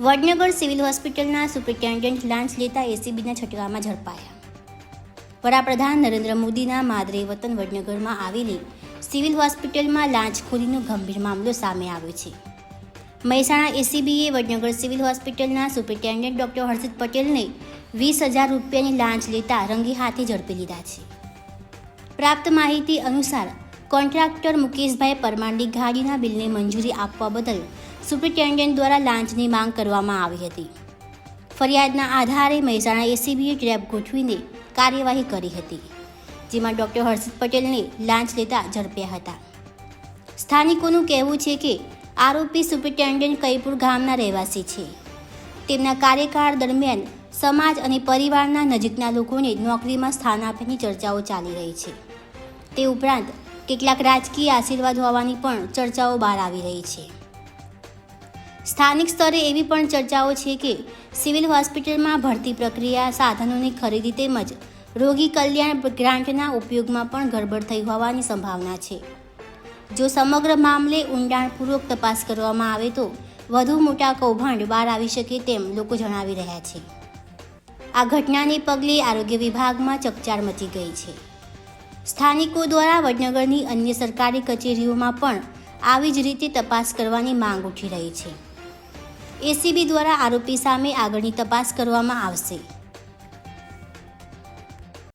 Vadnagar civil હોસ્પિટલના superintendent લાંચ લેતા એસીબીના છટકામાં ઝડપાયા. વડાપ્રધાન નરેન્દ્ર મોદીના માદરે વતન વડનગરમાં આવેલી સિવિલ હોસ્પિટલમાં લાંચખોરીનો ગંભીર મામલો સામે આવ્યો છે. મહેસાણા એસીબીએ વડનગર સિવિલ હોસ્પિટલના સુપ્રિન્ટેન્ડન્ટ ડોક્ટર હર્ષિત પટેલને 20,000 રૂપિયાની લાંચ લેતા રંગે હાથે ઝડપી લીધા છે. પ્રાપ્ત માહિતી અનુસાર કોન્ટ્રાક્ટર મુકેશભાઈ પરમારની ગાડીના બિલને મંજૂરી આપવા બદલ સુપ્રિન્ટેન્ડન્ટ દ્વારા લાંચની માંગ કરવામાં આવી હતી. ફરિયાદના આધારે મહેસાણા એસીબીએ ટ્રેપ ગોઠવીને કાર્યવાહી કરી હતી, જેમાં ડોક્ટર હર્ષિત પટેલને લાંચ લેતા ઝડપ્યા હતા. સ્થાનિકોનું કહેવું છે કે આરોપી સુપ્રિન્ટેન્ડન્ટ કઈપુર ગામના રહેવાસી છે. તેમના કાર્યકાળ દરમિયાન સમાજ અને પરિવારના નજીકના લોકોને નોકરીમાં સ્થાન આપવાની ચર્ચાઓ ચાલી રહી છે. તે ઉપરાંત કેટલાક રાજકીય આશીર્વાદ હોવાની પણ ચર્ચાઓ બહાર આવી રહી છે. સ્થાનિક સ્તરે એવી પણ ચર્ચાઓ છે કે સિવિલ હોસ્પિટલમાં ભરતી પ્રક્રિયા, સાધનોની ખરીદી તેમજ રોગી કલ્યાણ ગ્રાન્ટના ઉપયોગમાં પણ ગડબડ થઈ હોવાની સંભાવના છે. જો સમગ્ર મામલે ઊંડાણપૂર્વક તપાસ કરવામાં આવે તો વધુ મોટા કૌભાંડ બહાર આવી શકે તેમ લોકો જણાવી રહ્યા છે. આ ઘટનાને પગલે આરોગ્ય વિભાગમાં ચકચાર મચી ગઈ છે. સ્થાનિકો દ્વારા વડનગરની અન્ય સરકારી કચેરીઓમાં પણ આવી જ રીતે તપાસ કરવાની માંગ ઉઠી રહી છે. એસીબી દ્વારા આરોપી સામે આગળની તપાસ કરવામાં આવશે.